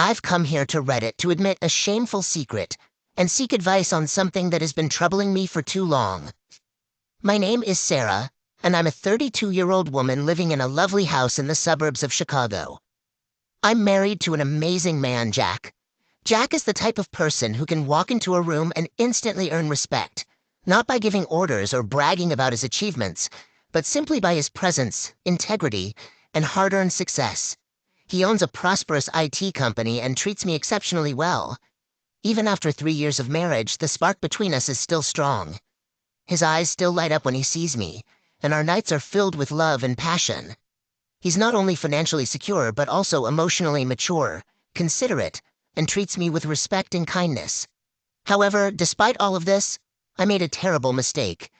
I've come here to Reddit to admit a shameful secret and seek advice on something that has been troubling me for too long. My name is Sarah, and I'm a 32-year-old woman living in a lovely house in the suburbs of Chicago. I'm married to an amazing man, Jack. Jack is the type of person who can walk into a room and instantly earn respect, not by giving orders or bragging about his achievements, but simply by his presence, integrity, and hard-earned success. He owns a prosperous IT company and treats me exceptionally well. Even after 3 years of marriage, the spark between us is still strong. His eyes still light up when he sees me, and our nights are filled with love and passion. He's not only financially secure, but also emotionally mature, considerate, and treats me with respect and kindness. However, despite all of this, I made a terrible mistake.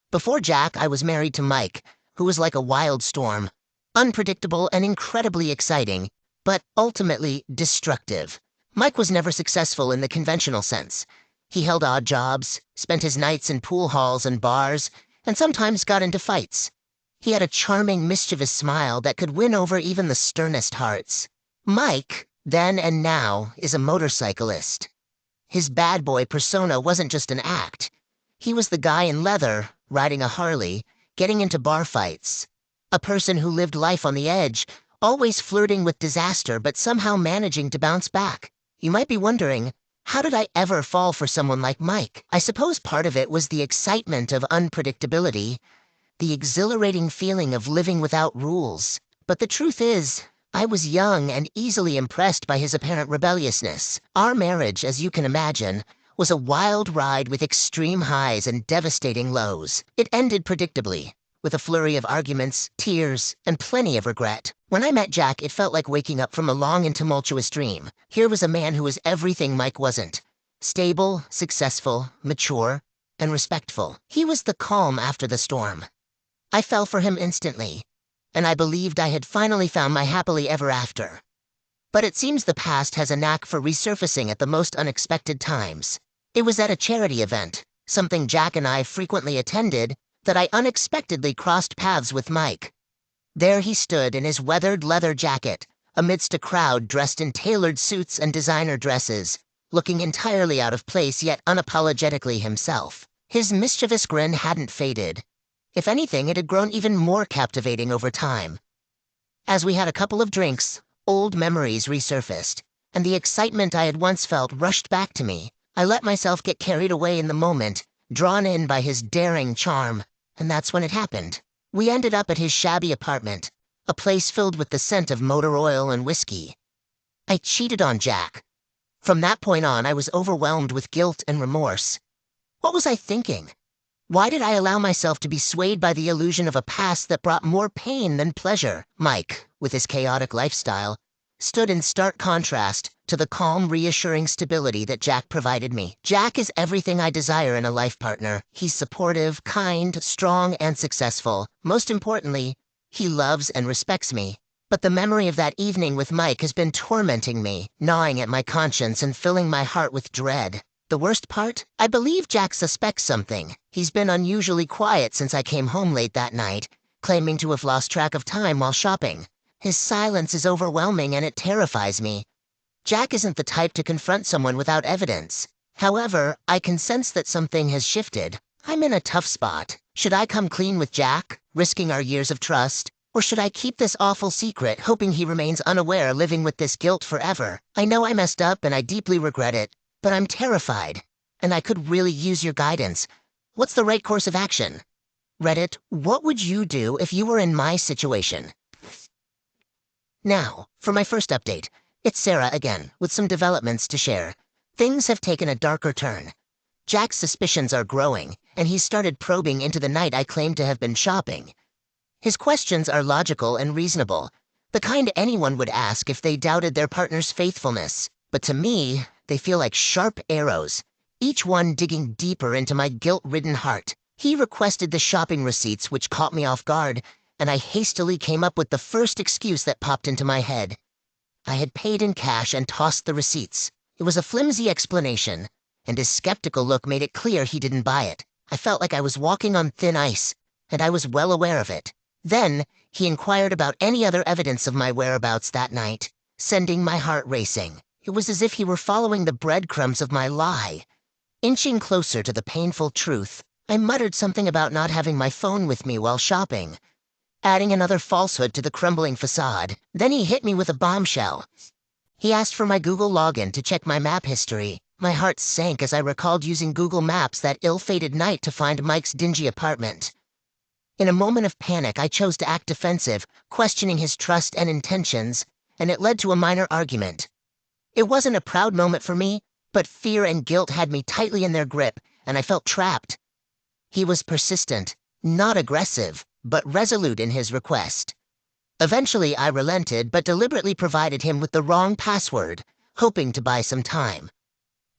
Before Jack, I was married to Mike, who was like a wild storm, unpredictable and incredibly exciting, but ultimately destructive. Mike was never successful in the conventional sense. He held odd jobs, spent his nights in pool halls and bars, and sometimes got into fights. He had a charming, mischievous smile that could win over even the sternest hearts. Mike, then and now, is a motorcyclist. His bad boy persona wasn't just an act. He was the guy in leather, riding a Harley, getting into bar fights. A person who lived life on the edge, always flirting with disaster but somehow managing to bounce back. You might be wondering, how did I ever fall for someone like Mike? I suppose part of it was the excitement of unpredictability, the exhilarating feeling of living without rules. But the truth is, I was young and easily impressed by his apparent rebelliousness. Our marriage, as you can imagine, was a wild ride with extreme highs and devastating lows. It ended predictably, with a flurry of arguments, tears, and plenty of regret. When I met Jack, it felt like waking up from a long and tumultuous dream. Here was a man who was everything Mike wasn't. Stable, successful, mature, and respectful. He was the calm after the storm. I fell for him instantly, and I believed I had finally found my happily ever after. But it seems the past has a knack for resurfacing at the most unexpected times. It was at a charity event, something Jack and I frequently attended, that I unexpectedly crossed paths with Mike. There he stood in his weathered leather jacket, amidst a crowd dressed in tailored suits and designer dresses, looking entirely out of place yet unapologetically himself. His mischievous grin hadn't faded. If anything, it had grown even more captivating over time. As we had a couple of drinks, old memories resurfaced, and the excitement I had once felt rushed back to me. I let myself get carried away in the moment, drawn in by his daring charm, and that's when it happened. We ended up at his shabby apartment, a place filled with the scent of motor oil and whiskey. I cheated on Jack. From that point on, I was overwhelmed with guilt and remorse. What was I thinking? Why did I allow myself to be swayed by the illusion of a past that brought more pain than pleasure? Mike, with his chaotic lifestyle, stood in stark contrast to the calm, reassuring stability that Jack provided me. Jack is everything I desire in a life partner. He's supportive, kind, strong, and successful. Most importantly, he loves and respects me. But the memory of that evening with Mike has been tormenting me, gnawing at my conscience and filling my heart with dread. The worst part? I believe Jack suspects something. He's been unusually quiet since I came home late that night, claiming to have lost track of time while shopping. His silence is overwhelming and it terrifies me. Jack isn't the type to confront someone without evidence. However, I can sense that something has shifted. I'm in a tough spot. Should I come clean with Jack, risking our years of trust? Or should I keep this awful secret, hoping he remains unaware, living with this guilt forever? I know I messed up and I deeply regret it, but I'm terrified, and I could really use your guidance. What's the right course of action? Reddit, what would you do if you were in my situation? Now, for my first update. It's Sarah again, with some developments to share. Things have taken a darker turn. Jack's suspicions are growing, and he's started probing into the night I claimed to have been shopping. His questions are logical and reasonable, the kind anyone would ask if they doubted their partner's faithfulness. But to me, they feel like sharp arrows, each one digging deeper into my guilt-ridden heart. He requested the shopping receipts, which caught me off guard, and I hastily came up with the first excuse that popped into my head. I had paid in cash and tossed the receipts. It was a flimsy explanation, and his skeptical look made it clear he didn't buy it. I felt like I was walking on thin ice, and I was well aware of it. Then, he inquired about any other evidence of my whereabouts that night, sending my heart racing. It was as if he were following the breadcrumbs of my lie. Inching closer to the painful truth, I muttered something about not having my phone with me while shopping, adding another falsehood to the crumbling facade. Then he hit me with a bombshell. He asked for my Google login to check my map history. My heart sank as I recalled using Google Maps that ill-fated night to find Mike's dingy apartment. In a moment of panic, I chose to act defensive, questioning his trust and intentions, and it led to a minor argument. It wasn't a proud moment for me, but fear and guilt had me tightly in their grip, and I felt trapped. He was persistent, not aggressive, but resolute in his request. Eventually, I relented, but deliberately provided him with the wrong password, hoping to buy some time.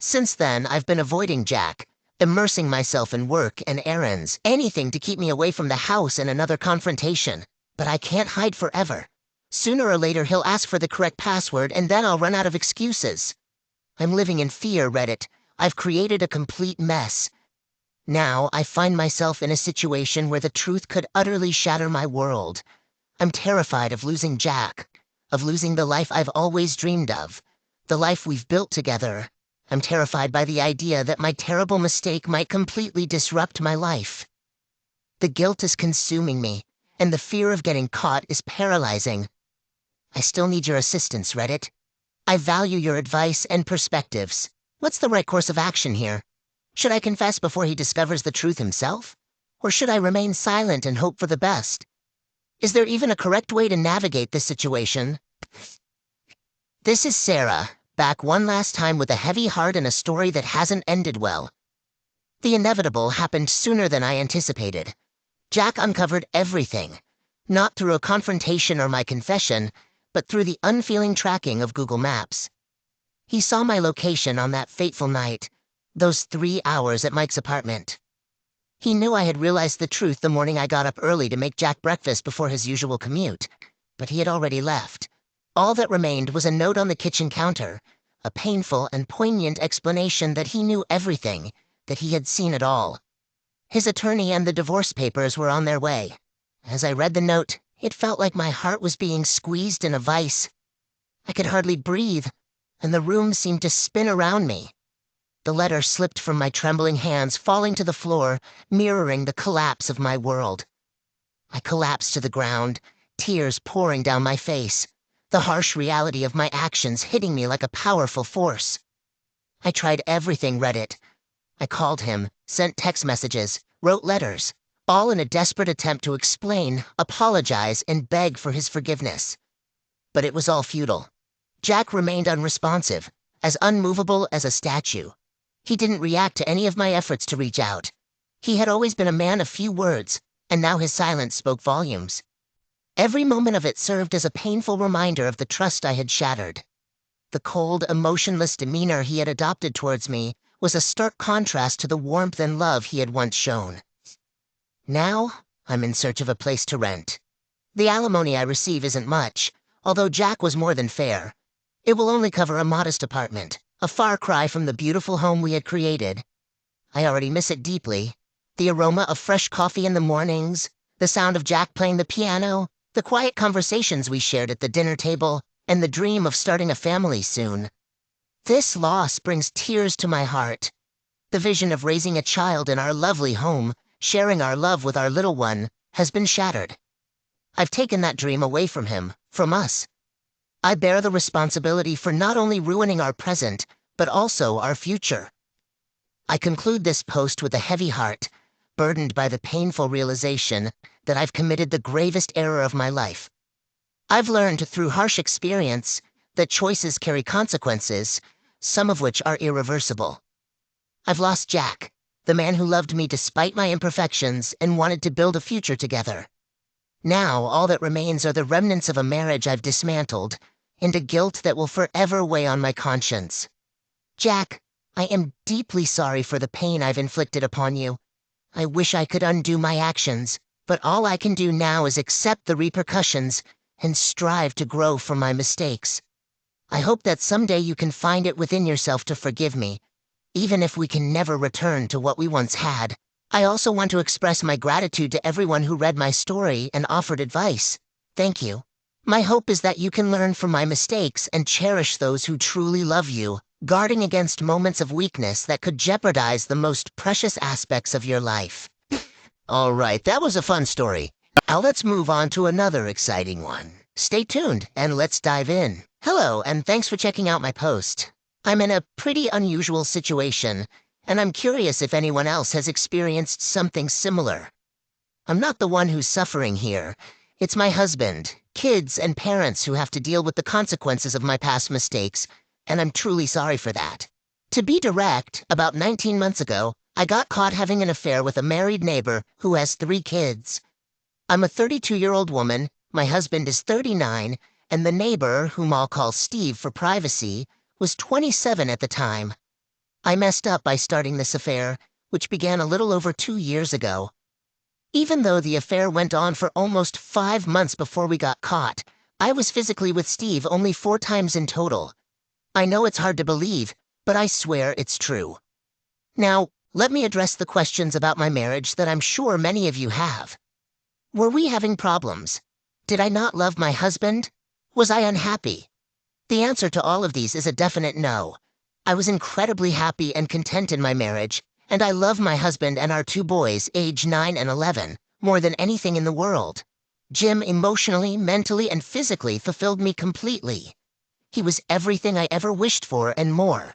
Since then, I've been avoiding Jack, immersing myself in work and errands, anything to keep me away from the house and another confrontation. But I can't hide forever. Sooner or later, he'll ask for the correct password, and then I'll run out of excuses. I'm living in fear, Reddit. I've created a complete mess. Now, I find myself in a situation where the truth could utterly shatter my world. I'm terrified of losing Jack, of losing the life I've always dreamed of, the life we've built together. I'm terrified by the idea that my terrible mistake might completely disrupt my life. The guilt is consuming me, and the fear of getting caught is paralyzing. I still need your assistance, Reddit. I value your advice and perspectives. What's the right course of action here? Should I confess before he discovers the truth himself? Or should I remain silent and hope for the best? Is there even a correct way to navigate this situation? This is Sarah, back one last time with a heavy heart and a story that hasn't ended well. The inevitable happened sooner than I anticipated. Jack uncovered everything, not through a confrontation or my confession, but through the unfeeling tracking of Google Maps. He saw my location on that fateful night, those 3 hours at Mike's apartment. He knew I had realized the truth the morning I got up early to make Jack breakfast before his usual commute, but he had already left. All that remained was a note on the kitchen counter, a painful and poignant explanation that he knew everything, that he had seen it all. His attorney and the divorce papers were on their way. As I read the note, it felt like my heart was being squeezed in a vice. I could hardly breathe, and the room seemed to spin around me. The letter slipped from my trembling hands, falling to the floor, mirroring the collapse of my world. I collapsed to the ground, tears pouring down my face, the harsh reality of my actions hitting me like a powerful force. I tried everything, Reddit. I called him, sent text messages, wrote letters, all in a desperate attempt to explain, apologize, and beg for his forgiveness. But it was all futile. Jack remained unresponsive, as unmovable as a statue. He didn't react to any of my efforts to reach out. He had always been a man of few words, and now his silence spoke volumes. Every moment of it served as a painful reminder of the trust I had shattered. The cold, emotionless demeanor he had adopted towards me was a stark contrast to the warmth and love he had once shown. Now, I'm in search of a place to rent. The alimony I receive isn't much, although Jack was more than fair. It will only cover a modest apartment, a far cry from the beautiful home we had created. I already miss it deeply. The aroma of fresh coffee in the mornings, the sound of Jack playing the piano, the quiet conversations we shared at the dinner table, and the dream of starting a family soon. This loss brings tears to my heart. The vision of raising a child in our lovely home, sharing our love with our little one, has been shattered. I've taken that dream away from him, from us. I bear the responsibility for not only ruining our present, but also our future. I conclude this post with a heavy heart, burdened by the painful realization that I've committed the gravest error of my life. I've learned through harsh experience that choices carry consequences, some of which are irreversible. I've lost Jack, the man who loved me despite my imperfections and wanted to build a future together. Now, all that remains are the remnants of a marriage I've dismantled, and a guilt that will forever weigh on my conscience. Jack, I am deeply sorry for the pain I've inflicted upon you. I wish I could undo my actions, but all I can do now is accept the repercussions and strive to grow from my mistakes. I hope that someday you can find it within yourself to forgive me, even if we can never return to what we once had. I also want to express my gratitude to everyone who read my story and offered advice. Thank you. My hope is that you can learn from my mistakes and cherish those who truly love you, guarding against moments of weakness that could jeopardize the most precious aspects of your life. All right, that was a fun story. Now let's move on to another exciting one. Stay tuned and let's dive in. Hello, and thanks for checking out my post. I'm in a pretty unusual situation, and I'm curious if anyone else has experienced something similar. I'm not the one who's suffering here. It's my husband, kids, and parents who have to deal with the consequences of my past mistakes, and I'm truly sorry for that. To be direct, about 19 months ago, I got caught having an affair with a married neighbor who has 3 kids. I'm a 32-year-old woman, my husband is 39, and the neighbor, whom I'll call Steve for privacy, was 27 at the time. I messed up by starting this affair, which began a little over 2 years ago. Even though the affair went on for almost 5 months before we got caught, I was physically with Steve only 4 times in total. I know it's hard to believe, but I swear it's true. Now, let me address the questions about my marriage that I'm sure many of you have. Were we having problems? Did I not love my husband? Was I unhappy? The answer to all of these is a definite no. I was incredibly happy and content in my marriage, and I love my husband and our 2 boys, age 9 and 11, more than anything in the world. Jim emotionally, mentally, and physically fulfilled me completely. He was everything I ever wished for and more.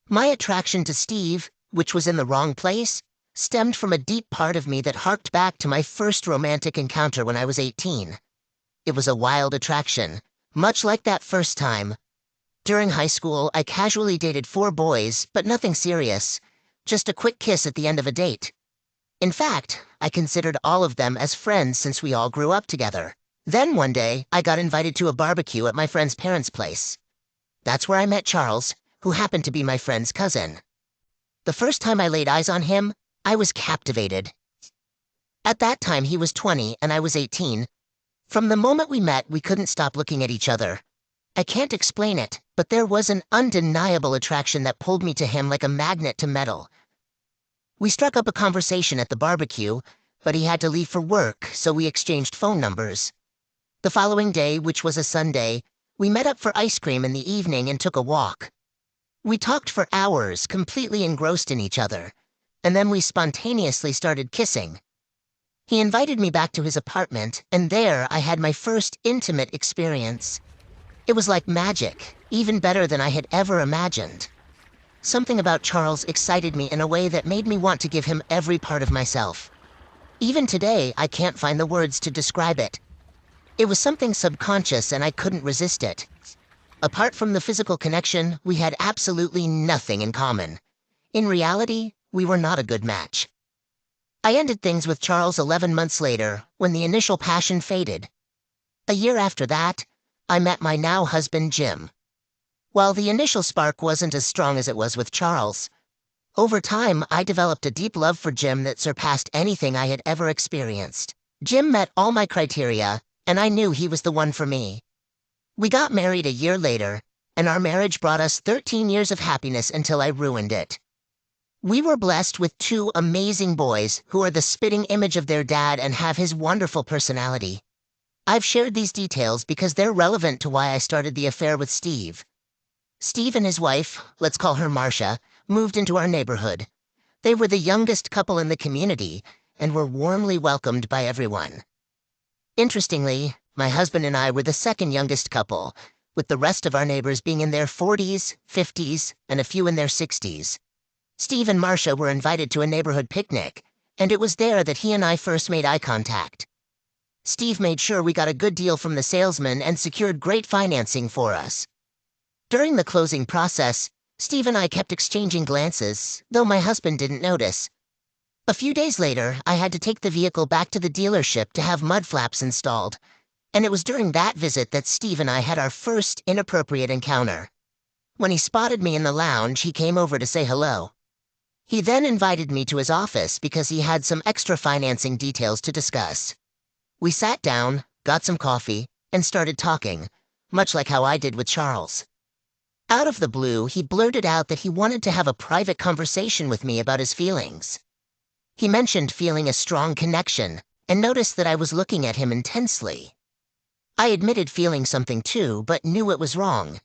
My attraction to Steve, which was in the wrong place, stemmed from a deep part of me that harked back to my first romantic encounter when I was 18. It was a wild attraction, much like that first time. During high school, I casually dated 4 boys, but nothing serious. Just a quick kiss at the end of a date. In fact, I considered all of them as friends since we all grew up together. Then one day, I got invited to a barbecue at my friend's parents' place. That's where I met Charles, who happened to be my friend's cousin. The first time I laid eyes on him, I was captivated. At that time, he was 20 and I was 18. From the moment we met, we couldn't stop looking at each other. I can't explain it, but there was an undeniable attraction that pulled me to him like a magnet to metal. We struck up a conversation at the barbecue, but he had to leave for work, so we exchanged phone numbers. The following day, which was a Sunday, we met up for ice cream in the evening and took a walk. We talked for hours, completely engrossed in each other, and then we spontaneously started kissing. He invited me back to his apartment, and there I had my first intimate experience. It was like magic, even better than I had ever imagined. Something about Charles excited me in a way that made me want to give him every part of myself. Even today, I can't find the words to describe it. It was something subconscious and I couldn't resist it. Apart from the physical connection, we had absolutely nothing in common. In reality, we were not a good match. I ended things with Charles 11 months later, when the initial passion faded. A year after that, I met my now husband Jim. While the initial spark wasn't as strong as it was with Charles, over time I developed a deep love for Jim that surpassed anything I had ever experienced. Jim met all my criteria, and I knew he was the one for me. We got married a year later, and our marriage brought us 13 years of happiness until I ruined it. We were blessed with 2 amazing boys who are the spitting image of their dad and have his wonderful personality. I've shared these details because they're relevant to why I started the affair with Steve. Steve and his wife, let's call her Marcia, moved into our neighborhood. They were the youngest couple in the community and were warmly welcomed by everyone. Interestingly, my husband and I were the second youngest couple, with the rest of our neighbors being in their 40s, 50s, and a few in their 60s. Steve and Marcia were invited to a neighborhood picnic, and it was there that he and I first made eye contact. Steve made sure we got a good deal from the salesman and secured great financing for us. During the closing process, Steve and I kept exchanging glances, though my husband didn't notice. A few days later, I had to take the vehicle back to the dealership to have mud flaps installed, and it was during that visit that Steve and I had our first inappropriate encounter. When he spotted me in the lounge, he came over to say hello. He then invited me to his office because he had some extra financing details to discuss. We sat down, got some coffee, and started talking, much like how I did with Charles. Out of the blue, he blurted out that he wanted to have a private conversation with me about his feelings. He mentioned feeling a strong connection, and noticed that I was looking at him intensely. I admitted feeling something too, but knew it was wrong.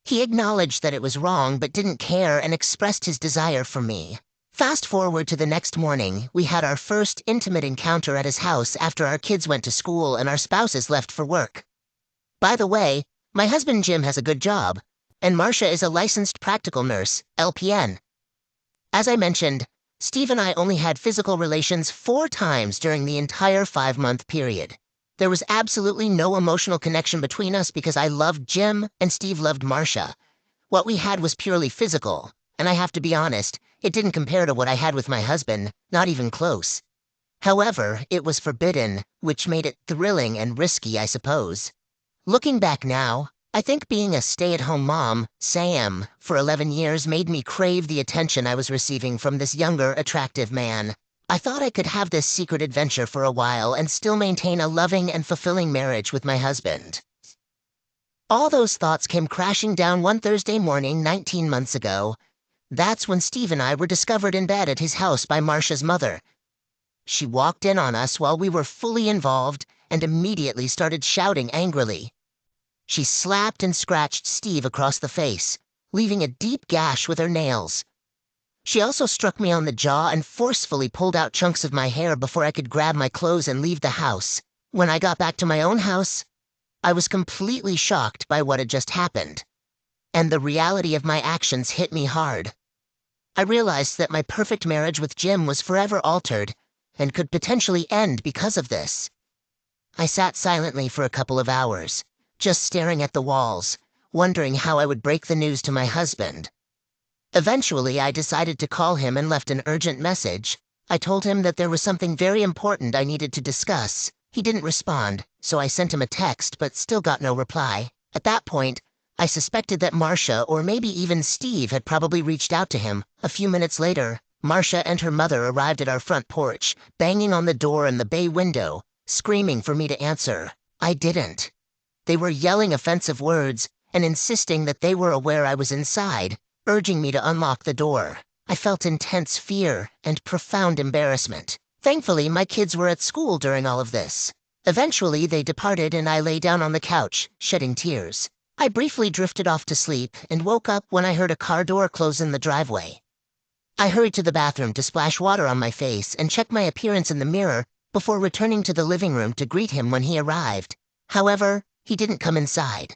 He acknowledged that it was wrong but didn't care and expressed his desire for me. Fast forward to the next morning, we had our first intimate encounter at his house after our kids went to school and our spouses left for work. By the way, my husband Jim has a good job, and Marcia is a licensed practical nurse, LPN. As I mentioned, Steve and I only had physical relations 4 times during the entire 5-month period. There was absolutely no emotional connection between us because I loved Jim and Steve loved Marcia. What we had was purely physical, and I have to be honest, it didn't compare to what I had with my husband, not even close. However, it was forbidden, which made it thrilling and risky, I suppose. Looking back now, I think being a stay-at-home mom, Sam, for 11 years made me crave the attention I was receiving from this younger, attractive man. I thought I could have this secret adventure for a while and still maintain a loving and fulfilling marriage with my husband. All those thoughts came crashing down one Thursday morning 19 months ago. That's when Steve and I were discovered in bed at his house by Marcia's mother. She walked in on us while we were fully involved and immediately started shouting angrily. She slapped and scratched Steve across the face, leaving a deep gash with her nails. She also struck me on the jaw and forcefully pulled out chunks of my hair before I could grab my clothes and leave the house. When I got back to my own house, I was completely shocked by what had just happened, and the reality of my actions hit me hard. I realized that my perfect marriage with Jim was forever altered and could potentially end because of this. I sat silently for a couple of hours, just staring at the walls, wondering how I would break the news to my husband. Eventually, I decided to call him and left an urgent message. I told him that there was something very important I needed to discuss. He didn't respond, so I sent him a text but still got no reply. At that point, I suspected that Marcia or maybe even Steve had probably reached out to him. A few minutes later, Marcia and her mother arrived at our front porch, banging on the door and the bay window, screaming for me to answer. I didn't. They were yelling offensive words and insisting that they were aware I was inside, urging me to unlock the door. I felt intense fear and profound embarrassment. Thankfully, my kids were at school during all of this. Eventually, they departed and I lay down on the couch, shedding tears. I briefly drifted off to sleep and woke up when I heard a car door close in the driveway. I hurried to the bathroom to splash water on my face and check my appearance in the mirror before returning to the living room to greet him when he arrived. However, he didn't come inside.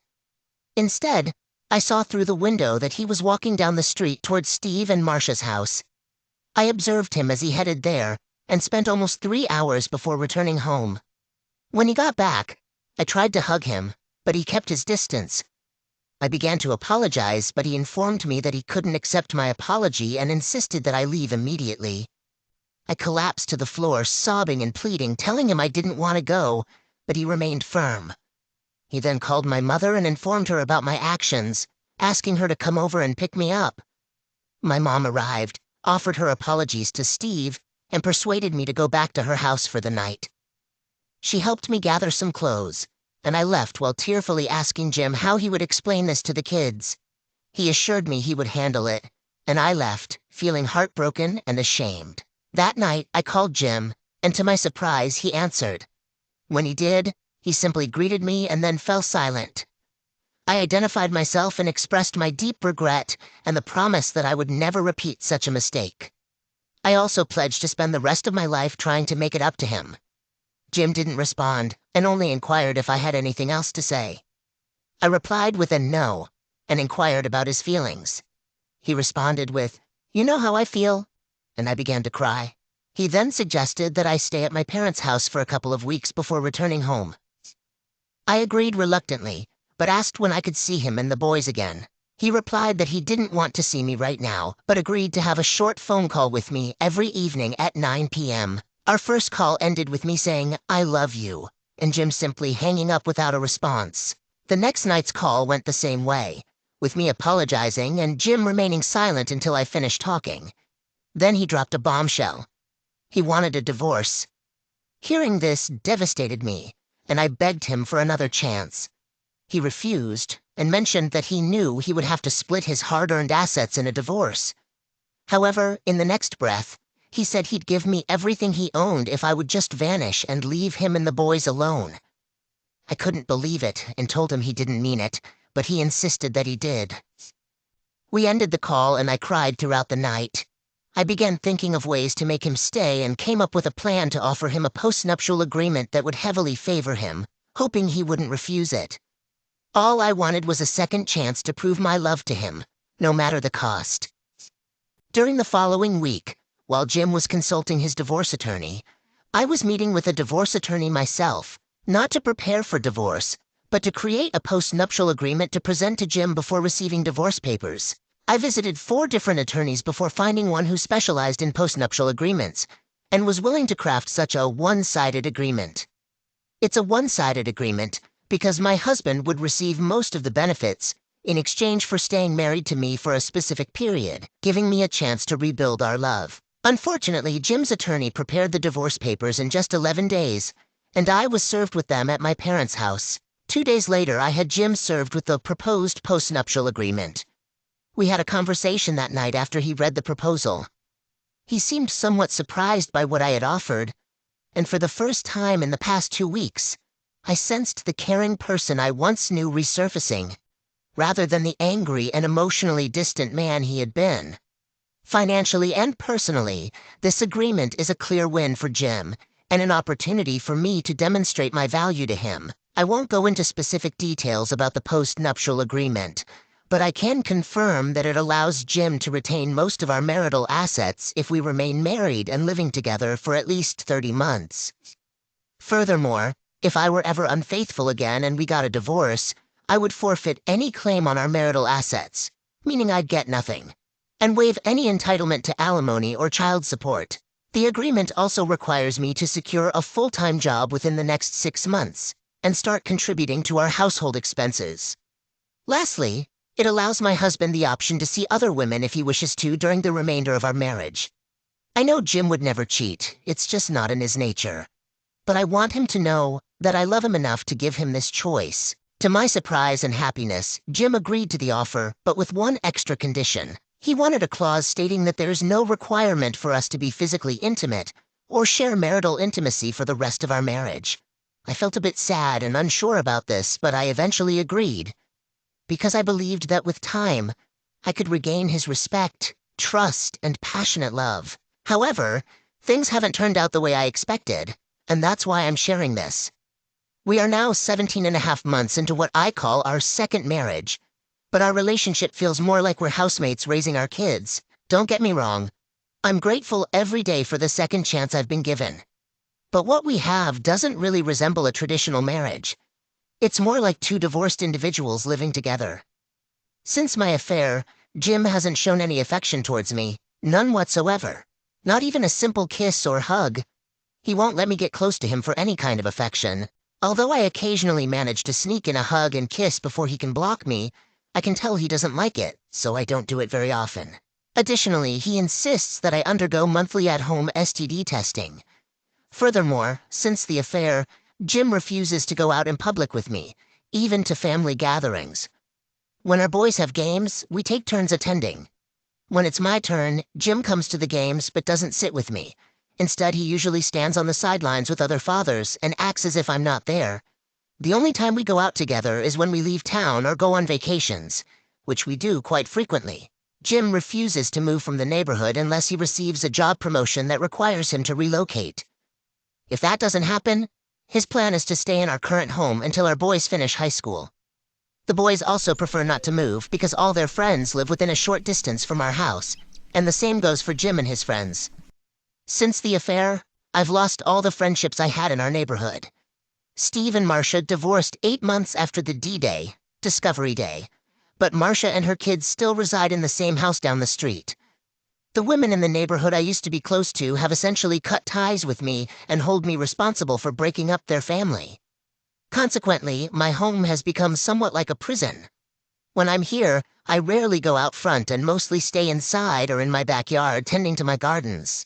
Instead, I saw through the window that he was walking down the street towards Steve and Marcia's house. I observed him as he headed there and spent almost 3 hours before returning home. When he got back, I tried to hug him, but he kept his distance. I began to apologize, but he informed me that he couldn't accept my apology and insisted that I leave immediately. I collapsed to the floor, sobbing and pleading, telling him I didn't want to go, but he remained firm. He then called my mother and informed her about my actions, asking her to come over and pick me up. My mom arrived, offered her apologies to Steve, and persuaded me to go back to her house for the night. She helped me gather some clothes, and I left while tearfully asking Jim how he would explain this to the kids. He assured me he would handle it, and I left, feeling heartbroken and ashamed. That night, I called Jim, and to my surprise, he answered. When he did, he simply greeted me and then fell silent. I identified myself and expressed my deep regret and the promise that I would never repeat such a mistake. I also pledged to spend the rest of my life trying to make it up to him. Jim didn't respond and only inquired if I had anything else to say. I replied with a no and inquired about his feelings. He responded with, "You know how I feel," and I began to cry. He then suggested that I stay at my parents' house for a couple of weeks before returning home. I agreed reluctantly, but asked when I could see him and the boys again. He replied that he didn't want to see me right now, but agreed to have a short phone call with me every evening at 9 p.m. Our first call ended with me saying, "I love you," and Jim simply hanging up without a response. The next night's call went the same way, with me apologizing and Jim remaining silent until I finished talking. Then he dropped a bombshell. He wanted a divorce. Hearing this devastated me, and I begged him for another chance. He refused and mentioned that he knew he would have to split his hard-earned assets in a divorce. However, in the next breath, he said he'd give me everything he owned if I would just vanish and leave him and the boys alone. I couldn't believe it and told him he didn't mean it, but he insisted that he did. We ended the call and I cried throughout the night. I began thinking of ways to make him stay and came up with a plan to offer him a postnuptial agreement that would heavily favor him, hoping he wouldn't refuse it. All I wanted was a second chance to prove my love to him, no matter the cost. During the following week, while Jim was consulting his divorce attorney, I was meeting with a divorce attorney myself, not to prepare for divorce, but to create a postnuptial agreement to present to Jim before receiving divorce papers. I visited 4 different attorneys before finding one who specialized in postnuptial agreements and was willing to craft such a one-sided agreement. It's a one-sided agreement because my husband would receive most of the benefits in exchange for staying married to me for a specific period, giving me a chance to rebuild our love. Unfortunately, Jim's attorney prepared the divorce papers in just 11 days, and I was served with them at my parents' house. 2 days later, I had Jim served with the proposed postnuptial agreement. We had a conversation that night after he read the proposal. He seemed somewhat surprised by what I had offered, and for the first time in the past 2 weeks, I sensed the caring person I once knew resurfacing, rather than the angry and emotionally distant man he had been. Financially and personally, this agreement is a clear win for Jim, and an opportunity for me to demonstrate my value to him. I won't go into specific details about the post-nuptial agreement, but I can confirm that it allows Jim to retain most of our marital assets if we remain married and living together for at least 30 months. Furthermore, if I were ever unfaithful again and we got a divorce, I would forfeit any claim on our marital assets, meaning I'd get nothing, and waive any entitlement to alimony or child support. The agreement also requires me to secure a full-time job within the next 6 months and start contributing to our household expenses. Lastly, it allows my husband the option to see other women if he wishes to during the remainder of our marriage. I know Jim would never cheat, it's just not in his nature. But I want him to know that I love him enough to give him this choice. To my surprise and happiness, Jim agreed to the offer, but with one extra condition. He wanted a clause stating that there is no requirement for us to be physically intimate or share marital intimacy for the rest of our marriage. I felt a bit sad and unsure about this, but I eventually agreed, because I believed that with time, I could regain his respect, trust, and passionate love. However, things haven't turned out the way I expected, and that's why I'm sharing this. We are now 17.5 months into what I call our second marriage, but our relationship feels more like we're housemates raising our kids. Don't get me wrong, I'm grateful every day for the second chance I've been given. But what we have doesn't really resemble a traditional marriage. It's more like 2 divorced individuals living together. Since my affair, Jim hasn't shown any affection towards me, none whatsoever. Not even a simple kiss or hug. He won't let me get close to him for any kind of affection. Although I occasionally manage to sneak in a hug and kiss before he can block me, I can tell he doesn't like it, so I don't do it very often. Additionally, he insists that I undergo monthly at-home STD testing. Furthermore, since the affair, Jim refuses to go out in public with me, even to family gatherings. When our boys have games, we take turns attending. When it's my turn, Jim comes to the games but doesn't sit with me. Instead, he usually stands on the sidelines with other fathers and acts as if I'm not there. The only time we go out together is when we leave town or go on vacations, which we do quite frequently. Jim refuses to move from the neighborhood unless he receives a job promotion that requires him to relocate. If that doesn't happen, his plan is to stay in our current home until our boys finish high school. The boys also prefer not to move because all their friends live within a short distance from our house, and the same goes for Jim and his friends. Since the affair, I've lost all the friendships I had in our neighborhood. Steve and Marcia divorced 8 months after the D-Day, Discovery Day, but Marcia and her kids still reside in the same house down the street. The women in the neighborhood I used to be close to have essentially cut ties with me and hold me responsible for breaking up their family. Consequently, my home has become somewhat like a prison. When I'm here, I rarely go out front and mostly stay inside or in my backyard tending to my gardens.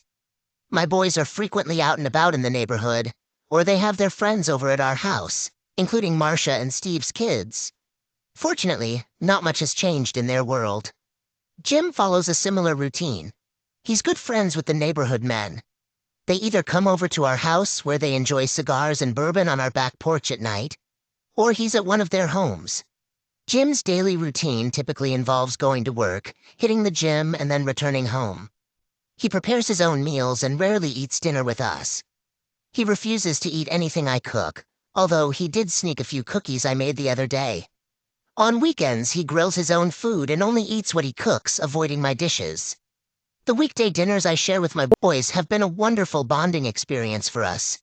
My boys are frequently out and about in the neighborhood, or they have their friends over at our house, including Marcia and Steve's kids. Fortunately, not much has changed in their world. Jim follows a similar routine. He's good friends with the neighborhood men. They either come over to our house where they enjoy cigars and bourbon on our back porch at night, or he's at one of their homes. Jim's daily routine typically involves going to work, hitting the gym, and then returning home. He prepares his own meals and rarely eats dinner with us. He refuses to eat anything I cook, although he did sneak a few cookies I made the other day. On weekends, he grills his own food and only eats what he cooks, avoiding my dishes. The weekday dinners I share with my boys have been a wonderful bonding experience for us.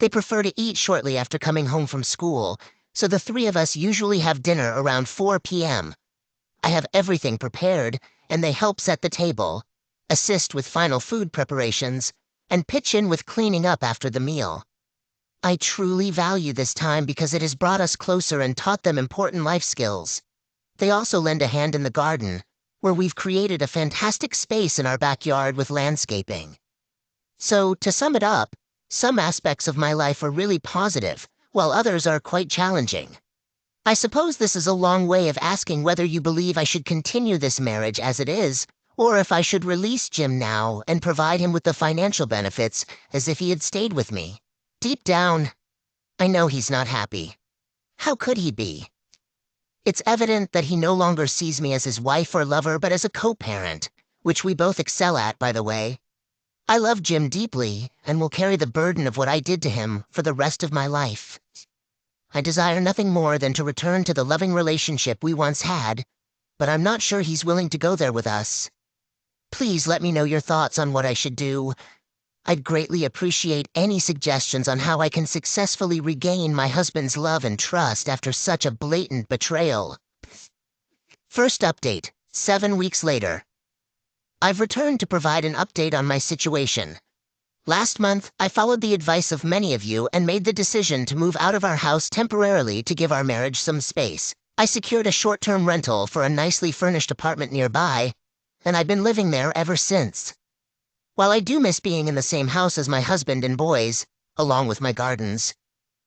They prefer to eat shortly after coming home from school, so the three of us usually have dinner around 4 p.m. I have everything prepared, and they help set the table, assist with final food preparations, and pitch in with cleaning up after the meal. I truly value this time because it has brought us closer and taught them important life skills. They also lend a hand in the garden, where we've created a fantastic space in our backyard with landscaping. So, to sum it up, some aspects of my life are really positive, while others are quite challenging. I suppose this is a long way of asking whether you believe I should continue this marriage as it is, or if I should release Jim now and provide him with the financial benefits as if he had stayed with me. Deep down, I know he's not happy. How could he be? It's evident that he no longer sees me as his wife or lover but as a co-parent, which we both excel at, by the way. I love Jim deeply and will carry the burden of what I did to him for the rest of my life. I desire nothing more than to return to the loving relationship we once had, but I'm not sure he's willing to go there with us. Please let me know your thoughts on what I should do. I'd greatly appreciate any suggestions on how I can successfully regain my husband's love and trust after such a blatant betrayal. First update, 7 weeks later. I've returned to provide an update on my situation. Last month, I followed the advice of many of you and made the decision to move out of our house temporarily to give our marriage some space. I secured a short-term rental for a nicely furnished apartment nearby, and I've been living there ever since. While I do miss being in the same house as my husband and boys, along with my gardens,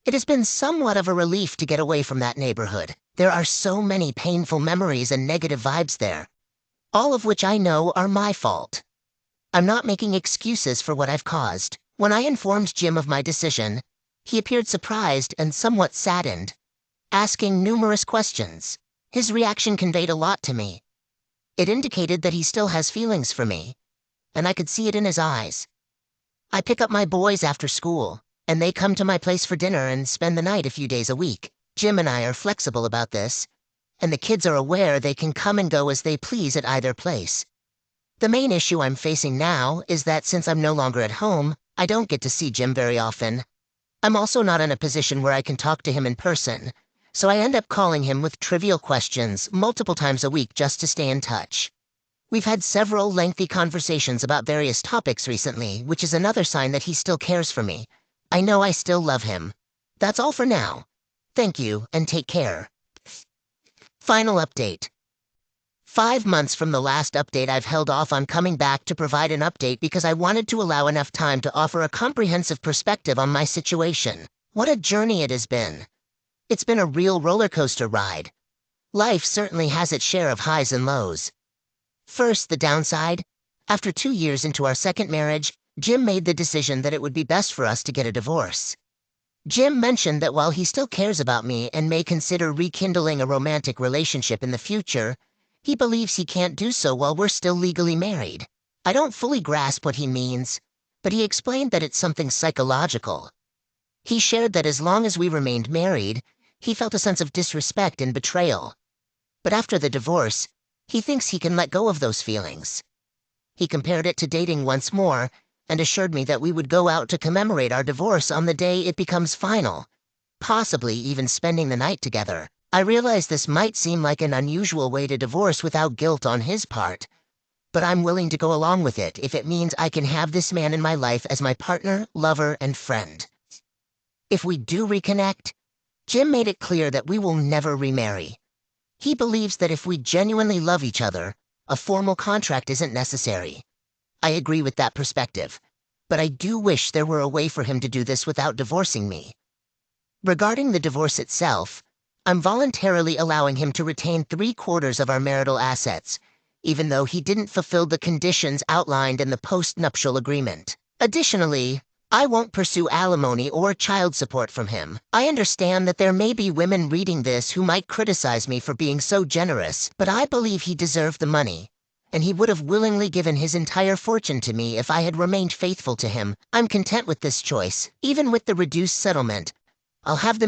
it has been somewhat of a relief to get away from that neighborhood. There are so many painful memories and negative vibes there, all of which I know are my fault. I'm not making excuses for what I've caused. When I informed Jim of my decision, he appeared surprised and somewhat saddened, asking numerous questions. His reaction conveyed a lot to me. It indicated that he still has feelings for me, and I could see it in his eyes. I pick up my boys after school, and they come to my place for dinner and spend the night a few days a week. Jim and I are flexible about this, and the kids are aware they can come and go as they please at either place. The main issue I'm facing now is that since I'm no longer at home, I don't get to see Jim very often. I'm also not in a position where I can talk to him in person, so I end up calling him with trivial questions multiple times a week just to stay in touch. We've had several lengthy conversations about various topics recently, which is another sign that he still cares for me. I know I still love him. That's all for now. Thank you, and take care. Final update. 5 months from the last update, I've held off on coming back to provide an update because I wanted to allow enough time to offer a comprehensive perspective on my situation. What a journey it has been. It's been a real roller coaster ride. Life certainly has its share of highs and lows. First, the downside. After 2 years into our second marriage, Jim made the decision that it would be best for us to get a divorce. Jim mentioned that while he still cares about me and may consider rekindling a romantic relationship in the future, he believes he can't do so while we're still legally married. I don't fully grasp what he means, but he explained that it's something psychological. He shared that as long as we remained married, he felt a sense of disrespect and betrayal. But after the divorce, he thinks he can let go of those feelings. He compared it to dating once more and assured me that we would go out to commemorate our divorce on the day it becomes final, possibly even spending the night together. I realize this might seem like an unusual way to divorce without guilt on his part, but I'm willing to go along with it if it means I can have this man in my life as my partner, lover, and friend. If we do reconnect, Jim made it clear that we will never remarry. He believes that if we genuinely love each other, a formal contract isn't necessary. I agree with that perspective, but I do wish there were a way for him to do this without divorcing me. Regarding the divorce itself, I'm voluntarily allowing him to retain 3/4 of our marital assets, even though he didn't fulfill the conditions outlined in the post-nuptial agreement. Additionally, I won't pursue alimony or child support from him. I understand that there may be women reading this who might criticize me for being so generous, but I believe he deserved the money, and he would have willingly given his entire fortune to me if I had remained faithful to him. I'm content with this choice, even with the reduced settlement. I'll have the